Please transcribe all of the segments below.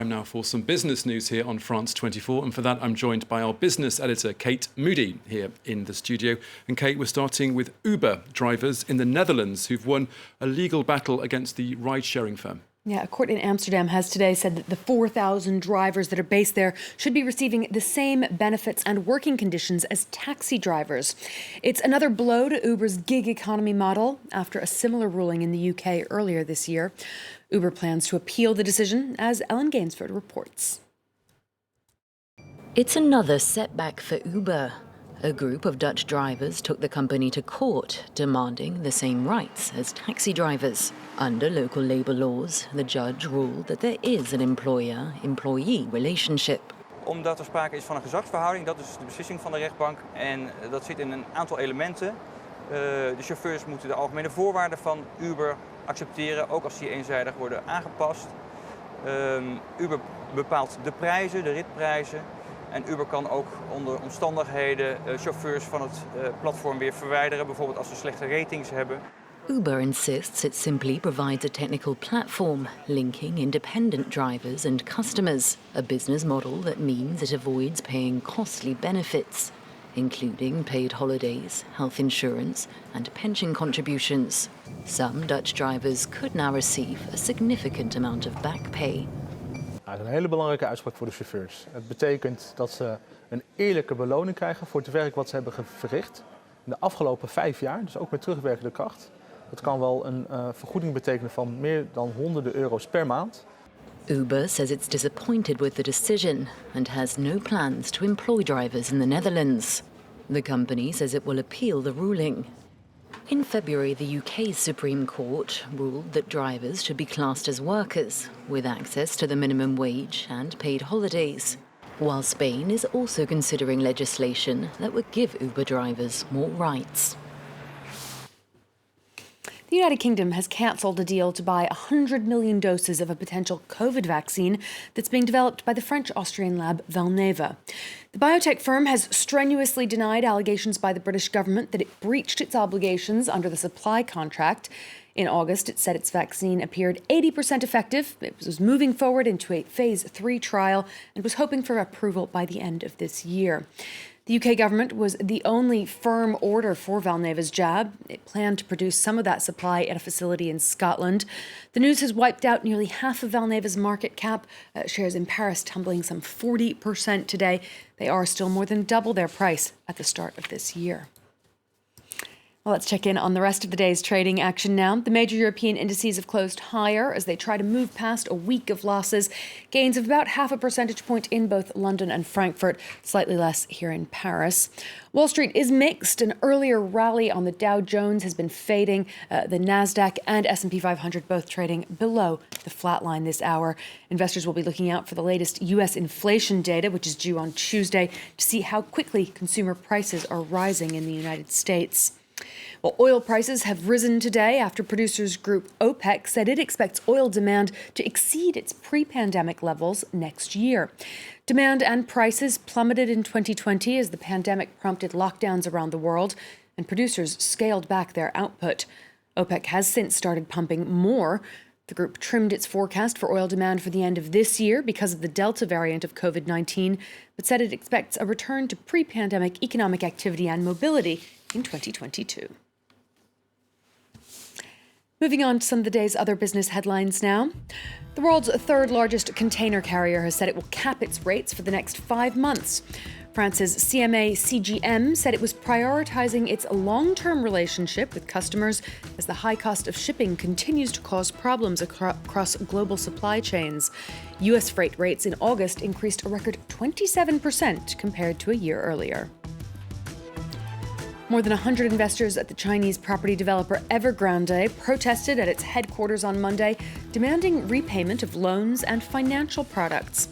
I'm now for some business news here on France 24, and for that I'm joined by our business editor Kate Moody here in the studio. And Kate, we're starting with Uber drivers in the Netherlands who've won a legal battle against the ride-sharing firm. Yeah, a court in Amsterdam has today said that the 4,000 drivers that are based there should be receiving the same benefits and working conditions as taxi drivers. It's another blow to Uber's gig economy model after a similar ruling in the UK earlier this year. Uber plans to appeal the decision, as Ellen Gainsford reports. It's another setback for Uber. A group of Dutch drivers took the company to court, demanding the same rights as taxi drivers. Under local labour laws, the judge ruled that there is an employer-employee relationship. Omdat er sprake is van een gezagsverhouding, dat is de beslissing van de rechtbank. En dat zit in een aantal elementen. De chauffeurs moeten de algemene voorwaarden van Uber accepteren, ook als die eenzijdig worden aangepast. Uber bepaalt de prijzen, de ritprijzen. En Uber kan ook onder omstandigheden chauffeurs van het platform weer verwijderen, bijvoorbeeld als ze slechte ratings hebben. Uber insists it simply provides a technical platform linking independent drivers and customers, a business model that means it avoids paying costly benefits, including paid holidays, health insurance and pension contributions. Some Dutch drivers could now receive a significant amount of back pay. Het is een hele belangrijke uitspraak voor de chauffeurs. Het betekent dat ze een eerlijke beloning krijgen voor het werk wat ze hebben verricht in de afgelopen 5 jaar, dus ook met terugwerkende kracht. Dat kan wel een vergoeding betekenen van meer dan honderden euro's per maand. Uber says it's disappointed with the decision and has no plans to employ drivers in the Netherlands. The company says it will appeal the ruling. In February, the UK's Supreme Court ruled that drivers should be classed as workers, with access to the minimum wage and paid holidays, while Spain is also considering legislation that would give Uber drivers more rights. The United Kingdom has cancelled a deal to buy 100 million doses of a potential COVID vaccine that's being developed by the French-Austrian lab Valneva. The biotech firm has strenuously denied allegations by the British government that it breached its obligations under the supply contract. In August, it said its vaccine appeared 80% effective. It was moving forward into a phase 3 trial and was hoping for approval by the end of this year. The UK government was the only firm order for Valneva's jab. It planned to produce some of that supply at a facility in Scotland. The news has wiped out nearly half of Valneva's market cap. Shares in Paris tumbling some 40% today. They are still more than double their price at the start of this year. Well, let's check in on the rest of the day's trading action now. The major European indices have closed higher as they try to move past a week of losses. Gains of about half a percentage point in both London and Frankfurt, slightly less here in Paris. Wall Street is mixed. An earlier rally on the Dow Jones has been fading. The Nasdaq and S&P 500 both trading below the flat line this hour. Investors will be looking out for the latest U.S. inflation data, which is due on Tuesday, to see how quickly consumer prices are rising in the United States. Well, oil prices have risen today after producers group OPEC said it expects oil demand to exceed its pre-pandemic levels next year. Demand and prices plummeted in 2020 as the pandemic prompted lockdowns around the world and producers scaled back their output. OPEC has since started pumping more. The group trimmed its forecast for oil demand for the end of this year because of the Delta variant of COVID-19, but said it expects a return to pre-pandemic economic activity and mobility in 2022. Moving on to some of the day's other business headlines now. The world's third largest container carrier has said it will cap its rates for the next 5 months. France's CMA CGM said it was prioritizing its long-term relationship with customers as the high cost of shipping continues to cause problems across global supply chains. U.S. freight rates in August increased a record 27% compared to a year earlier. More than 100 investors at the Chinese property developer Evergrande protested at its headquarters on Monday, demanding repayment of loans and financial products.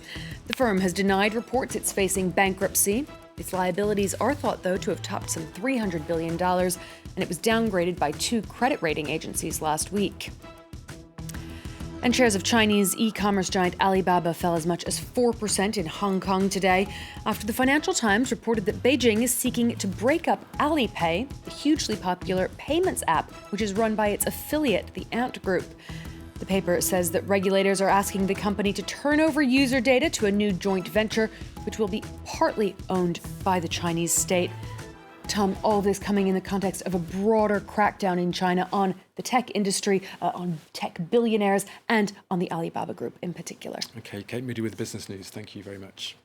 The firm has denied reports it's facing bankruptcy. Its liabilities are thought, though, to have topped some $300 billion, and it was downgraded by 2 credit rating agencies last week. And shares of Chinese e-commerce giant Alibaba fell as much as 4% in Hong Kong today after the Financial Times reported that Beijing is seeking to break up Alipay, the hugely popular payments app, which is run by its affiliate, the Ant Group. The paper says that regulators are asking the company to turn over user data to a new joint venture, which will be partly owned by the Chinese state. Tom, all of this coming in the context of a broader crackdown in China on the tech industry, on tech billionaires, and on the Alibaba Group in particular. OK, Kate Moody with Business News. Thank you very much.